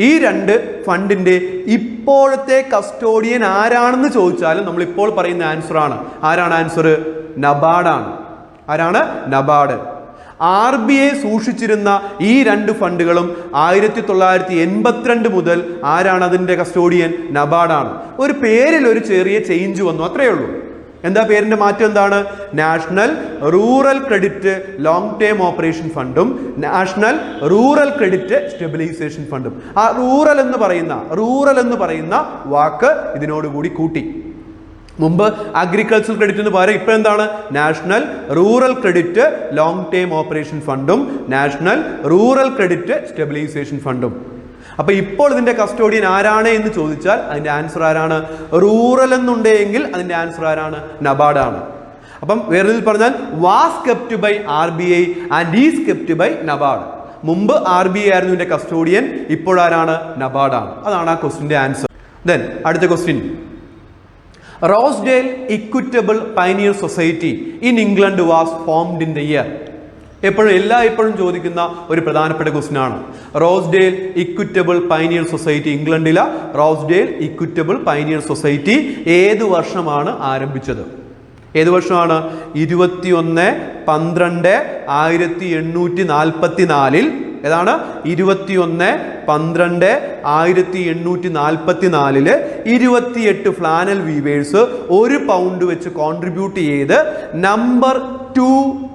A: ഈ രണ്ട് ഫണ്ടിന്റെ ഇപ്പോഴത്തെ കസ്റ്റോഡിയൻ ആരാണെന്ന് ചോദിച്ചാലും നമ്മൾ ഇപ്പോൾ പറയുന്ന ആൻസർ ആണ്. ആരാണ് ആൻസർ? നബാർഡാണ്. ആരാണ്? നബാർഡ്. RBI സൂക്ഷിച്ചിരുന്ന ഈ രണ്ട് ഫണ്ടുകളും 1982 മുതൽ ആരാണ് അതിൻ്റെ കസ്റ്റോഡിയൻ? നബാർഡാണ്. ഒരു പേരിൽ ഒരു ചെറിയ ചേഞ്ച് വന്നു, അത്രയേ ഉള്ളൂ. എന്താ പേരിന്റെ മാറ്റം? എന്താണ്? National rural credit long term operation ഫണ്ടും നാഷണൽ റൂറൽ ക്രെഡിറ്റ് സ്റ്റെബിലൈസേഷൻ ഫണ്ടും. ആ റൂറൽ എന്ന് പറയുന്ന വാക്ക് ഇതിനോടുകൂടി കൂട്ടി. മുമ്പ് അഗ്രികൾച്ചറൽ ക്രെഡിറ്റിന് പകരം ഇപ്പോൾ എന്താണ്? National rural credit long term operation ഫണ്ടും നാഷണൽ റൂറൽ ക്രെഡിറ്റ് സ്റ്റെബിലൈസേഷൻ ഫണ്ടും. അപ്പൊ ഇപ്പോൾ ഇതിന്റെ കസ്റ്റോഡിയൻ ആരാണ് എന്ന് ചോദിച്ചാൽ അതിന്റെ ആൻസർ ആരാണ്? റൂറൽ എന്നുണ്ടെങ്കിൽ അതിന്റെ ആൻസർ ആരാണ്? നബാർഡാണ്. അപ്പം വേറെ പറഞ്ഞാൽ was kept by RBI and is kept by NABARD. മുമ്പ് RBI ആയിരുന്നു ഇതിന്റെ കസ്റ്റോഡിയൻ, ഇപ്പോഴാരാണ്? നബാർഡാണ്. അതാണ് ആ ക്വസ്റ്റിന്റെ ആൻസർ. ദെൻ അടുത്ത question, Rochdale equitable pioneer society in England was formed in the year. എപ്പോഴും ചോദിക്കുന്ന ഒരു പ്രധാനപ്പെട്ട ക്വസ്റ്റ്യൻ ആണ്. റോസ്ഡെയിൽ ഇക്വിറ്റബിൾ പൈനിയർ സൊസൈറ്റി, ഇംഗ്ലണ്ടിലെ റോസ്ഡെയിൽ ഇക്വിറ്റബിൾ പൈനിയർ സൊസൈറ്റി ഏത് വർഷമാണ് ആരംഭിച്ചത്? ഏത് വർഷമാണ്? 21/12/1844. ഏതാണ്? 21/12/1844 28 ഫ്ലാനൽ വീവേഴ്സ് 1 പൗണ്ട് വെച്ച് കോൺട്രിബ്യൂട്ട് ചെയ്ത് നമ്പർ 2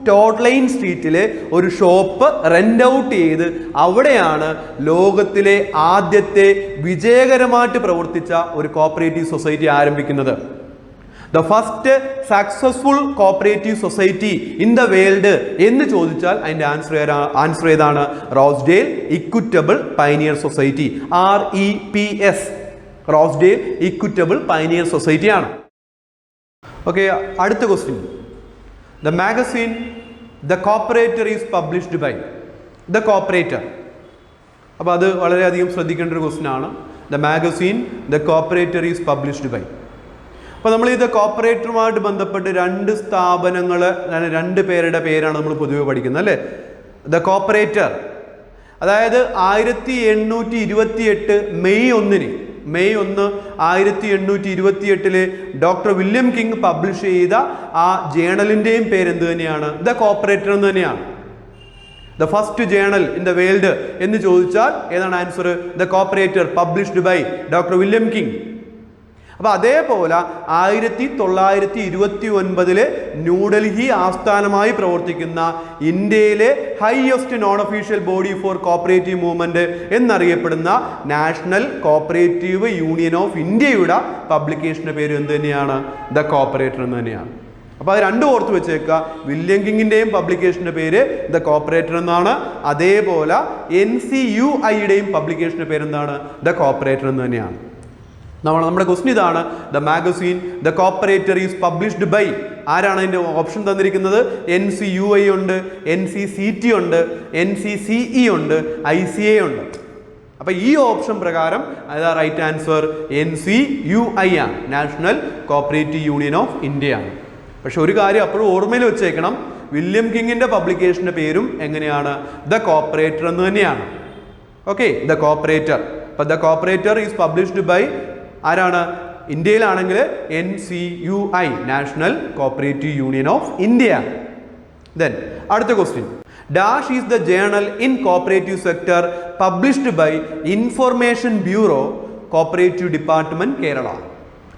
A: ടോട്ട് ലൈൻ സ്ട്രീറ്റിലെ ഒരു ഷോപ്പ് റെന്റ് ഔട്ട് ചെയ്ത് അവിടെയാണ് ലോകത്തിലെ ആദ്യത്തെ വിജയകരമായിട്ട് പ്രവർത്തിച്ച ഒരു കോപ്പറേറ്റീവ് സൊസൈറ്റി ആരംഭിക്കുന്നത്. The first successful cooperative society in the world എന്ന് ചോദിച്ചാൽ അതിന്റെ ആൻസർ ഏതാണ്? Rochdale equitable pioneer society, REPS. Rochdale equitable pioneer society ആണ്. ഓക്കെ, അടുത്ത question, the magazine the cooperator is published by. The cooperator, അപ്പോൾ അത് വളരെയധികം ശ്രദ്ധിക്കേണ്ട ഒരു ക്വസ്റ്റ്യൻ ആണ്. The magazine the cooperator is published by. അപ്പോൾ നമ്മൾ ഇത് കോപ്പറേറ്ററുമായിട്ട് ബന്ധപ്പെട്ട് രണ്ട് പേരുടെ പേരാണ് നമ്മൾ പൊതുവെ പഠിക്കുന്നത്, അല്ലേ? ദ കോപ്പറേറ്റർ, അതായത് 1828 May 1 1828 doctor William king publish ചെയ്ത ആ ജേണലിൻ്റെയും പേര് എന്ത് തന്നെയാണ്? ദ കോപ്പറേറ്റർ എന്ന് തന്നെയാണ്. The first journal in the world എന്ന് ചോദിച്ചാൽ ഏതാണ് answer? The cooperator, published by doctor William King. അപ്പൊ അതേപോലെ 1929 ന്യൂഡൽഹി ആസ്ഥാനമായി പ്രവർത്തിക്കുന്ന ഇന്ത്യയിലെ highest non official body for cooperative movement എന്നറിയപ്പെടുന്ന നാഷണൽ കോപ്പറേറ്റീവ് യൂണിയൻ ഓഫ് ഇന്ത്യയുടെ പബ്ലിക്കേഷന്റെ പേര് എന്ത് തന്നെയാണ്? ദ കോപ്പറേറ്റർ എന്ന് തന്നെയാണ്. അപ്പൊ അത് രണ്ടും ഓർത്ത് വെച്ചേക്കുക. വില്യം കിങ്ങിന്റെയും പബ്ലിക്കേഷന്റെ പേര് ദ കോപ്പറേറ്റർ എന്നാണ്. അതേപോലെ NCUIയുടെയും പബ്ലിക്കേഷന്റെ പേര് എന്താണ്? ദ കോപ്പറേറ്റർ എന്ന് തന്നെയാണ്. നമ്മുടെ ക്വസ്റ്റ്യൻ ഇതാണ്, the magazine the cooperator is published by. ആരാണ് അതിൻ്റെ ഓപ്ഷൻ തന്നിരിക്കുന്നത്? NCUI ഉണ്ട്, NCCT ഉണ്ട്, NCCE ഉണ്ട്, ICA ഉണ്ട്. അപ്പൊ ഈ ഓപ്ഷൻ പ്രകാരം അതാ റൈറ്റ് ആൻസർ NCUI ആണ്, national cooperative union of India ആണ്. പക്ഷെ ഒരു കാര്യം അപ്പോഴും ഓർമ്മയിൽ വെച്ചേക്കണം, വില്യം കിങ്ങിന്റെ പബ്ലിക്കേഷന്റെ പേരും എങ്ങനെയാണ്? ദ കോപ്പറേറ്റർ എന്ന് തന്നെയാണ്. Okay, the cooperator. അപ്പൊ the cooperator is published by ആരാണ്? ഇന്ത്യയിലാണെങ്കിൽ NCUI, national cooperative union of India. Then അടുത്ത question, dash is the journal in cooperative sector published by information bureau cooperative department Kerala.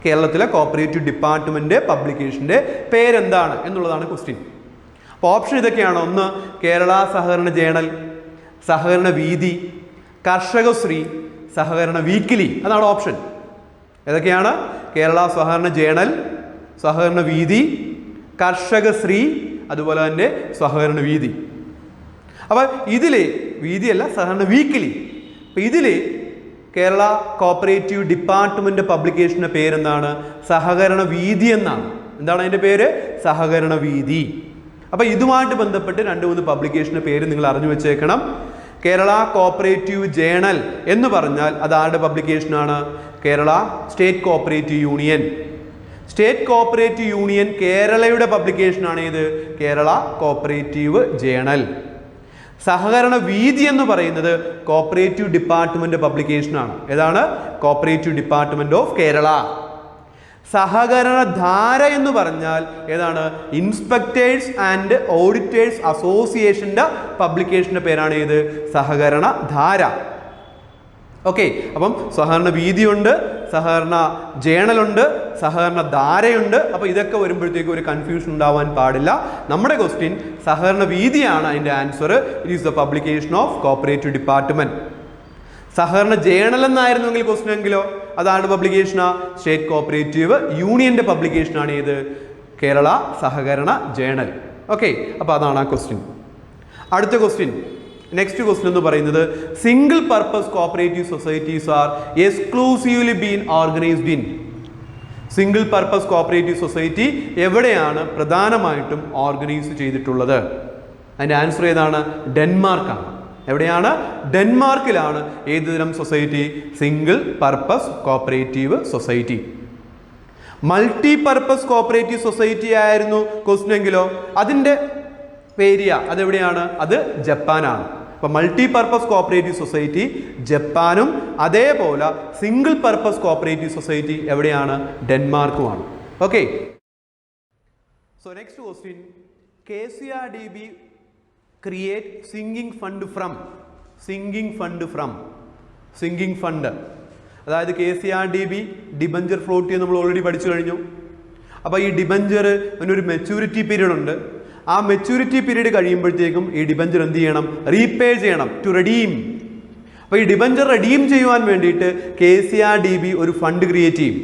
A: കേരളത്തിലെ cooperative department പബ്ലിക്കേഷന്റെ പേരെന്താണ് എന്നുള്ളതാണ് question. അപ്പോൾ option ഇതൊക്കെയാണ്. ഒന്ന് കേരള സഹകരണ ജേണൽ, സഹകരണ വീതി, കർഷകശ്രീ, സഹകരണ വീക്കിലി. അതാണ് ഓപ്ഷൻ. ഏതൊക്കെയാണ്? കേരള സഹകരണ ജേണൽ, സഹകരണ വീതി, കർഷകശ്രീ, അതുപോലെ തന്നെ സഹകരണ വീതി. അപ്പോൾ ഇതിൽ വീതിയല്ല, സഹകരണ വീക്കിലി. അപ്പം ഇതിൽ കേരള കോപ്പറേറ്റീവ് ഡിപ്പാർട്ട്മെന്റ് പബ്ലിക്കേഷന്റെ പേരെന്താണ്? സഹകരണ വീതി എന്നാണ്. എന്താണ് അതിന്റെ പേര്? സഹകരണ വീതി. അപ്പൊ ഇതുമായിട്ട് ബന്ധപ്പെട്ട് 2-3 പബ്ലിക്കേഷന്റെ പേര് നിങ്ങൾ അറിഞ്ഞു വെച്ചേക്കണം. കേരള കോപ്പറേറ്റീവ് ജേണൽ എന്ന് പറഞ്ഞാൽ അത് ആരുടെ പബ്ലിക്കേഷനാണ്? Kerala state cooperative union. State cooperative union കേരളയുടെ പബ്ലിക്കേഷനാണ് ഇത് കേരള കോപ്പറേറ്റീവ് ജേണൽ. സഹകരണ വീതി എന്ന് പറയുന്നത് കോപ്പറേറ്റീവ് ഡിപ്പാർട്ട്മെന്റ് പബ്ലിക്കേഷനാണ്. ഏതാണ്? Cooperative department of Kerala. Sahakarana Dhara എന്ന് പറഞ്ഞാൽ ഏതാണ്? ഇൻസ്പെക്ടേഴ്സ് ആൻഡ് ഓഡിറ്റേഴ്സ് അസോസിയേഷന്റെ പബ്ലിക്കേഷന്റെ പേരാണ് ഏത്? സഹകരണ ധാര. ഓക്കെ, അപ്പം സഹകരണ വീതിയുണ്ട്, സഹകരണ ജേണലുണ്ട്, സഹകരണ ധാരയുണ്ട്. അപ്പൊ ഇതൊക്കെ വരുമ്പോഴത്തേക്കും ഒരു കൺഫ്യൂഷൻ ഉണ്ടാവാൻ പാടില്ല. നമ്മുടെ ക്വസ്റ്റ്യൻ സഹകരണ വീതിയാണ് അതിന്റെ answer. It is the publication of cooperative department. സഹകരണ ജേണൽ എന്നായിരുന്നെങ്കിൽ ക്വസ്റ്റ്യൻ എങ്കിലോ അതാണ് പബ്ലിക്കേഷനാ സ്റ്റേറ്റ് കോപ്പറേറ്റീവ് യൂണിയന്റെ പബ്ലിക്കേഷനാണ് ഏത്? കേരള സഹകരണ ജേണൽ. ഓക്കെ, അപ്പൊ അതാണ് ആ ക്വസ്റ്റ്യൻ. അടുത്ത ക്വസ്റ്റ്യൻ, നെക്സ്റ്റ് ക്വസ്റ്റ്യൻ എന്ന് പറയുന്നത് single purpose cooperative societies are exclusively been organised in. Single purpose cooperative society എവിടെയാണ് പ്രധാനമായിട്ടും ഓർഗനൈസ് ചെയ്തിട്ടുള്ളത്? അതിന്റെ ആൻസർ ഏതാണ്? ഡെൻമാർക്കാണ്. എവിടെയാണ്? ഡെൻമാർക്കിലാണ് ഏത് തരം society? Single purpose cooperative society. Multi purpose cooperative society ആയിരുന്നു ക്വസ്റ്റ്യൻ എങ്കിലോ അതിന്റെ ഏരിയ അതെവിടെയാണ്? അത് ജപ്പാനാണ്. അപ്പൊ മൾട്ടി പർപ്പസ് കോപ്പറേറ്റീവ് സൊസൈറ്റി ജപ്പാനും, അതേപോലെ സിംഗിൾ പർപ്പസ് കോപ്പറേറ്റീവ് സൊസൈറ്റി എവിടെയാണ്? ഡെൻമാർക്കുമാണ്. Okay, so next question, KCRDB create sinking fund from. Sinking fund from, sinking fund അതായത് KCRDB ഡിബഞ്ചർ ഫ്ലോട്ട് നമ്മൾ ഓൾറെഡി പഠിച്ചു കഴിഞ്ഞു. അപ്പോൾ ഈ ഡിബഞ്ചർ ഒരു മെച്യൂരിറ്റി പീരീഡ് ഉണ്ട്. ആ മെച്യൂരിറ്റി പീരീഡ് കഴിയുമ്പോഴത്തേക്കും ഈ ഡിബഞ്ചർ എന്ത് ചെയ്യണം? റീപേ ചെയ്യണം, ടു റെഡീം. അപ്പോൾ ഈ ഡിബഞ്ചർ റെഡീം ചെയ്യുവാൻ വേണ്ടിയിട്ട് KCRDB ഒരു ഫണ്ട് ക്രിയേറ്റ് ചെയ്യും.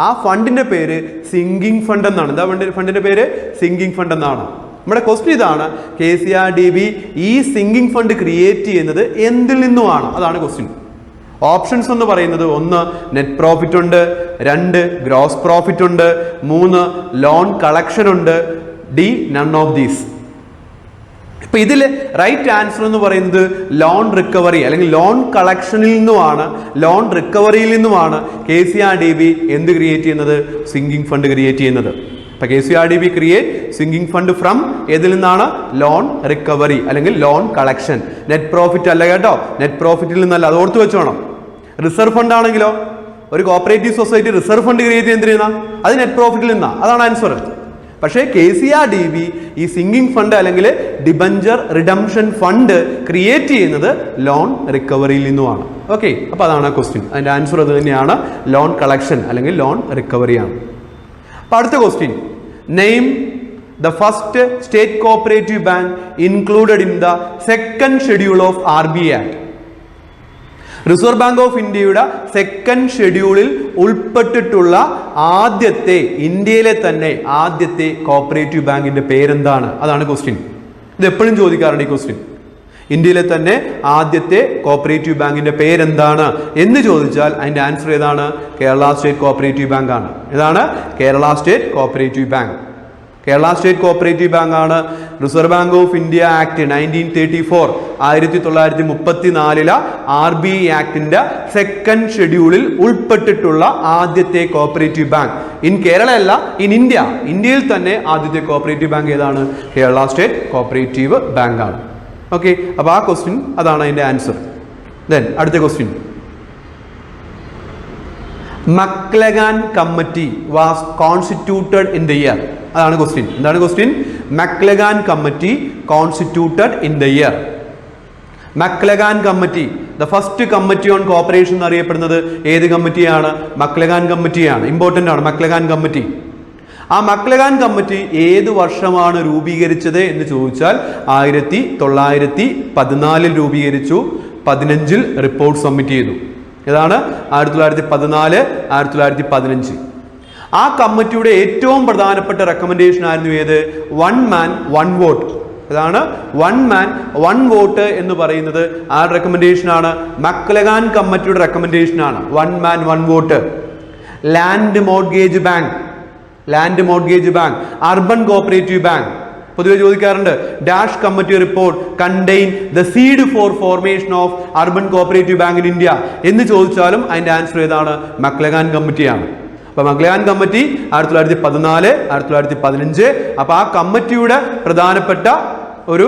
A: ആ ഫണ്ടിന്റെ പേര് സിങ്കിങ് ഫണ്ട് എന്നാണ്. എന്താ ഫണ്ടിന്റെ പേര്? സിങ്കിങ് ഫണ്ട് എന്നാണ്. നമ്മുടെ ക്വസ്റ്റ്യൻ ഇതാണ്, KCRDB ഈ സിങ്കിങ് ഫണ്ട് ക്രിയേറ്റ് ചെയ്യുന്നത് എന്തിൽ നിന്നുമാണ്? അതാണ് ക്വസ്റ്റ്യൻ. ഓപ്ഷൻസ് എന്ന് പറയുന്നത് 1 നെറ്റ് പ്രോഫിറ്റ് ഉണ്ട്, 2 ഗ്രോസ് പ്രോഫിറ്റ് ഉണ്ട്, 3 ലോൺ കളക്ഷൻ ഉണ്ട്, ഡി നൺ ഓഫ് ദീസ്. ഇപ്പൊ ഇതിൽ റൈറ്റ് ആൻസർ എന്ന് പറയുന്നത് ലോൺ റിക്കവറി അല്ലെങ്കിൽ ലോൺ കളക്ഷനിൽ നിന്നുമാണ്, ലോൺ റിക്കവറിയിൽ നിന്നുമാണ് KCRDB എന്ത് ക്രിയേറ്റ് ചെയ്യുന്നത്? സിങ്കിങ് ഫണ്ട് ക്രിയേറ്റ് ചെയ്യുന്നത്. അപ്പൊ KCRDB create sinking fund from ഏതിൽ നിന്നാണ്? ലോൺ റിക്കവറി അല്ലെങ്കിൽ ലോൺ കളക്ഷൻ. നെറ്റ് പ്രോഫിറ്റ് അല്ല കേട്ടോ, നെറ്റ് പ്രോഫിറ്റിൽ നിന്നല്ല, അത് ഓർത്ത് വെച്ചോണം. റിസർവ് ഫണ്ട് ആണെങ്കിലോ ഒരു cooperative society reserve fund create ചെയ്യുന്ന അത് നെറ്റ് പ്രോഫിറ്റിൽ നിന്നാണ്, അതാണ് ആൻസർ. പക്ഷേ KCRDB ഈ സിങ്കിങ് ഫണ്ട് അല്ലെങ്കിൽ ഡിബഞ്ചർ റിഡംഷൻ ഫണ്ട് ക്രിയേറ്റ് ചെയ്യുന്നത് ലോൺ റിക്കവറിയിൽ നിന്നുമാണ്. ഓക്കെ, അപ്പൊ അതാണ് ക്വസ്റ്റ്യൻ. അതിന്റെ ആൻസർ അത് തന്നെയാണ്, ലോൺ കളക്ഷൻ അല്ലെങ്കിൽ ലോൺ റിക്കവറി ആണ്. അപ്പൊ അടുത്ത question, name the first state cooperative bank included in the second schedule of RBI act. Reserve bank of ഇന്ത്യയുടെ സെക്കൻഡ് ഷെഡ്യൂളിൽ ഉൾപ്പെട്ടിട്ടുള്ള ആദ്യത്തെ, ഇന്ത്യയിലെ തന്നെ ആദ്യത്തെ കോപ്പറേറ്റീവ് ബാങ്കിന്റെ പേരെന്താണ്? അതാണ് ക്വസ്റ്റ്യൻ. ഇത് എപ്പോഴും ചോദിക്കാറുണ്ട് ഈ ക്വസ്റ്റ്യൻ. ഇന്ത്യയിലെ തന്നെ ആദ്യത്തെ കോപ്പറേറ്റീവ് ബാങ്കിന്റെ പേരെന്താണ് എന്ന് ചോദിച്ചാൽ അതിന്റെ ആൻസർ ഏതാണ്? കേരള സ്റ്റേറ്റ് കോപ്പറേറ്റീവ് ബാങ്ക് ആണ്. ഏതാണ്? Kerala state cooperative bank. Kerala state cooperative bank ആണ് reserve bank of India act 1934 1934 RBI ആക്ടിന്റെ സെക്കൻഡ് ഷെഡ്യൂളിൽ ഉൾപ്പെട്ടിട്ടുള്ള ആദ്യത്തെ കോപ്പറേറ്റീവ് ബാങ്ക്. ഇൻ കേരള അല്ല, ഇൻ ഇന്ത്യ. ഇന്ത്യയിൽ തന്നെ ആദ്യത്തെ കോപ്പറേറ്റീവ് ബാങ്ക് ഏതാണ്? കേരള സ്റ്റേറ്റ് കോപ്പറേറ്റീവ് ബാങ്ക് ആണ്. ഓക്കെ, അപ്പൊ ആ ക്വസ്റ്റ്യൻ അതാണ് അതിന്റെ ആൻസർ. ദെൻ അടുത്ത question, Maclagan committee was constituted in the year. അതാണ് ക്വസ്റ്റ്യൻ. എന്താണ് question? Maclagan committee constituted in the year. Maclagan committee, the first committee on corporation എന്നറിയപ്പെടുന്നത് ഏത് കമ്മിറ്റിയാണ്? മക്ലഗാൻ കമ്മിറ്റിയാണ്. ഇമ്പോർട്ടൻ്റ് ആണ് മക്ലഗാൻ കമ്മിറ്റി. ആ മക്ലഗാൻ കമ്മിറ്റി ഏത് വർഷമാണ് രൂപീകരിച്ചത് എന്ന് ചോദിച്ചാൽ 1914 രൂപീകരിച്ചു, 15 റിപ്പോർട്ട് സബ്മിറ്റ് ചെയ്തു. ഏതാണ്? 1914 1915. ആ കമ്മിറ്റിയുടെ ഏറ്റവും പ്രധാനപ്പെട്ട റെക്കമെൻഡേഷൻ ആയിരുന്നു ഏത്? 1 man 1 vote. ഇതാണ് വൺ മാൻ വൺ വോട്ട് എന്ന് പറയുന്നത് ആ റെക്കമെൻഡേഷൻ ആണ്, മക്ലഗാൻ കമ്മിറ്റിയുടെ റെക്കമെൻഡേഷൻ ആണ്. One man one vote. Land mortgage bank, urban cooperative bank. പൊതുവെ ചോദിക്കാറുണ്ട്, dash committee report contain the seed four formation of urban cooperative bank in India എന്ന് ചോദിച്ചാലും അതിന്റെ ആൻസർ ഏതാണ്? മക്ലഗാൻ കമ്മിറ്റിയാണ്. അപ്പൊ മക്ലഗാൻ കമ്മിറ്റി 1914, 1915. അപ്പൊ ആ കമ്മിറ്റിയുടെ പ്രധാനപ്പെട്ട ഒരു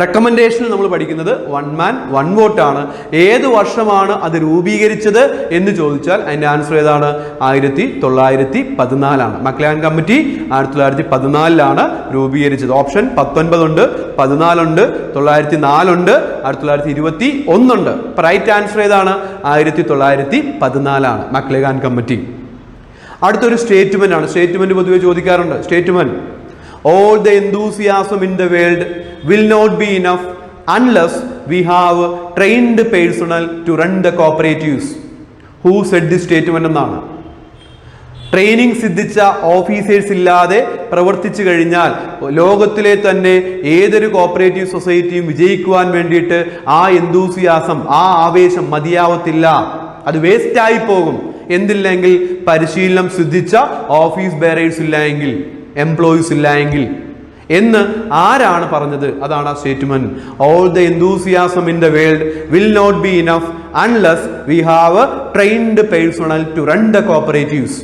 A: റെക്കമെൻഡേഷൻ നമ്മൾ പഠിക്കുന്നത് വൺ മാൻ വൺ വോട്ട് ആണ്. ഏത് വർഷമാണ് അത് രൂപീകരിച്ചത് എന്ന് ചോദിച്ചാൽ അതിന്റെ ആൻസർ ഏതാണ്? 1914 മക്ലഗാൻ കമ്മിറ്റി 1914 രൂപീകരിച്ചത്. ഓപ്ഷൻ 19 ഉണ്ട്, 14 ഉണ്ട്, 904 ഉണ്ട്, 1921 ഉണ്ട്. റൈറ്റ് ആൻസർ ഏതാണ്? 1914 മക്ലഗാൻ കമ്മിറ്റി. അടുത്തൊരു സ്റ്റേറ്റ്മെന്റ് ആണ്. സ്റ്റേറ്റ്മെന്റ് പൊതുവെ ചോദിക്കാറുണ്ട്. Statement: all the enthusiasm in the world will not be enough unless we have trained personnel to run the cooperatives. Who said this statement എന്നാണ്. ട്രെയിനിങ് സിദ്ധിച്ച ഓഫീസേഴ്സ് ഇല്ലാതെ പ്രവർത്തിച്ചു കഴിഞ്ഞാൽ ലോകത്തിലെ തന്നെ ഏതൊരു കോപ്പറേറ്റീവ് സൊസൈറ്റിയും വിജയിക്കുവാൻ വേണ്ടിയിട്ട് ആ എന്തൂസിയാസം, ആ ആവേശം മതിയാവത്തില്ല. അത് വേസ്റ്റ് ആയി പോകും. എന്തില്ലെങ്കിൽ പരിശീലനം സിദ്ധിച്ച ഓഫീസ് ബെയറേഴ്സ് ഇല്ല എങ്കിൽ, എംപ്ലോയീസ് ഇല്ല എങ്കിൽ എന്ന് ആരാണ് പറഞ്ഞത്? അതാണ് ആ statement. All the enthusiasm in the world will not be enough unless we have trained personnel to run the cooperatives.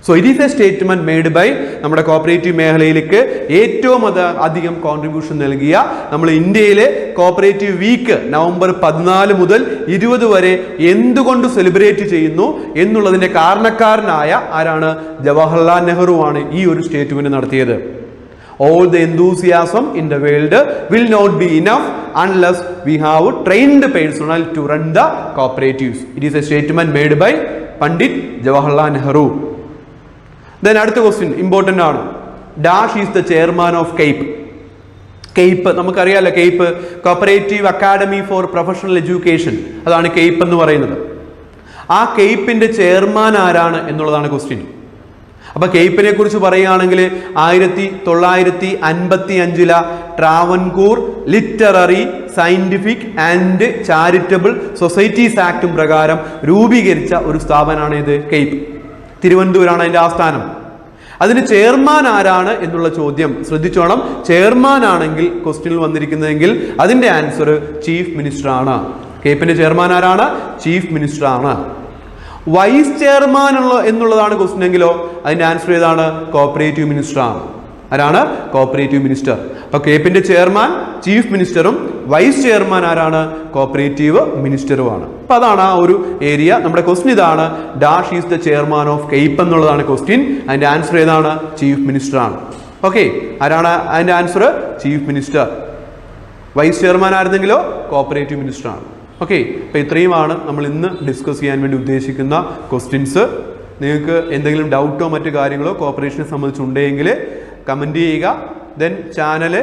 A: So it is a statement made by നമ്മുടെ കോപ്പറേറ്റീവ് മേഖലയിലേക്ക് ഏറ്റവും അധികം കോൺട്രിബ്യൂഷൻ നൽകിയ, നമ്മൾ ഇന്ത്യയിലെ കോപ്പറേറ്റീവ് വീക്ക് നവംബർ 14 മുതൽ 20 വരെ എന്തുകൊണ്ട് സെലിബ്രേറ്റ് ചെയ്യുന്നു എന്നുള്ളതിന്റെ കാരണക്കാരനായ ആരാണ്? ജവഹർലാൽ നെഹ്റു ആണ് ഈ ഒരു സ്റ്റേറ്റ്മെന്റ് നടത്തിയത്. All the enthusiasm in the world will not be enough unless we have trained personnel to run the cooperatives. It is a statement made by Pandit Jawaharlal Nehru. Then അടുത്ത question important ആണ്. Dash is the chairman of CAPE. CAPE നമുക്കറിയാലോ, CAPE cooperative academy for professional education, അതാണ് CAPE എന്ന് പറയുന്നത്. ആ കെയ്പ്പിന്റെ chairman ആരാണ് എന്നുള്ളതാണ് question. അപ്പൊ കെയ്പ്പിനെ കുറിച്ച് പറയുകയാണെങ്കിൽ 1955 Travancore literary scientific and charitable societies act പ്രകാരം രൂപീകരിച്ച ഒരു സ്ഥാപനമാണ് ഇത് കെയ്പ്പ്. തിരുവനന്തപുരമാണ് അതിന്റെ ആസ്ഥാനം. അതിന് ചെയർമാൻ ആരാണ് എന്നുള്ള ചോദ്യം ശ്രദ്ധിച്ചോണം. ചെയർമാൻ ആണെങ്കിൽ ക്വസ്റ്റ്യനിൽ വന്നിരിക്കുന്നതെങ്കിൽ അതിന്റെ ആൻസർ ചീഫ് മിനിസ്റ്റർ ആണ്. കെയ്പ്പിന്റെ ചെയർമാൻ ആരാണ്? ചീഫ് മിനിസ്റ്റർ ആണ്. വൈസ് ചെയർമാൻ എന്നുള്ളതാണ് ക്വസ്റ്റ്യൻ എങ്കിലോ അതിന്റെ ആൻസർ ഏതാണ്? കോപ്പറേറ്റീവ് മിനിസ്റ്റർ ആണ്. ആരാണ്? Cooperative minister. അപ്പൊ കെയ്പ്പിന്റെ ചെയർമാൻ ചീഫ് മിനിസ്റ്ററും വൈസ് ചെയർമാൻ ആരാണ്? കോപ്പറേറ്റീവ് മിനിസ്റ്ററുമാണ്. അപ്പൊ അതാണ് ആ ഒരു ഏരിയ. നമ്മുടെ ക്വസ്റ്റ്യൻ ഇതാണ്, dash is the chairman of CAPE എന്നുള്ളതാണ് ക്വസ്റ്റ്യൻ. അതിന്റെ ആൻസർ ഏതാണ്? ചീഫ് മിനിസ്റ്റർ ആണ്. ഓക്കെ, ആരാണ് അതിന്റെ answer? Chief minister. Vice chairman ആയിരുന്നെങ്കിലോ കോപ്പറേറ്റീവ് മിനിസ്റ്റർ ആണ്. ഓക്കെ, അപ്പൊ ഇത്രയുമാണ് നമ്മൾ ഇന്ന് ഡിസ്കസ് ചെയ്യാൻ വേണ്ടി ഉദ്ദേശിക്കുന്ന ക്വസ്റ്റ്യൻസ്. നിങ്ങൾക്ക് എന്തെങ്കിലും ഡൗട്ടോ മറ്റു കാര്യങ്ങളോ കോപ്പറേഷനെ സംബന്ധിച്ചുണ്ടെങ്കിൽ കമൻറ്റ് ചെയ്യുക. ദെൻ ചാനൽ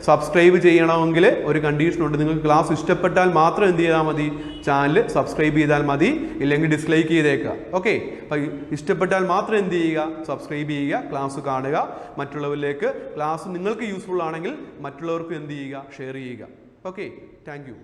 A: സബ്സ്ക്രൈബ് ചെയ്യണമെങ്കിൽ ഒരു കണ്ടീഷൻ ഉണ്ട്. നിങ്ങൾക്ക് ക്ലാസ് ഇഷ്ടപ്പെട്ടാൽ മാത്രം എന്ത് ചെയ്താൽ മതി? ചാനൽ സബ്സ്ക്രൈബ് ചെയ്താൽ മതി, ഇല്ലെങ്കിൽ ഡിസ്ലൈക്ക് ചെയ്തേക്കുക. ഓക്കെ, അപ്പം ഇഷ്ടപ്പെട്ടാൽ മാത്രം എന്ത് ചെയ്യുക? സബ്സ്ക്രൈബ് ചെയ്യുക, ക്ലാസ് കാണുക, മറ്റുള്ളവരിലേക്ക് ക്ലാസ് നിങ്ങൾക്ക് യൂസ്ഫുൾ ആണെങ്കിൽ മറ്റുള്ളവർക്കും എന്ത് ചെയ്യുക? ഷെയർ ചെയ്യുക. Okay, thank you.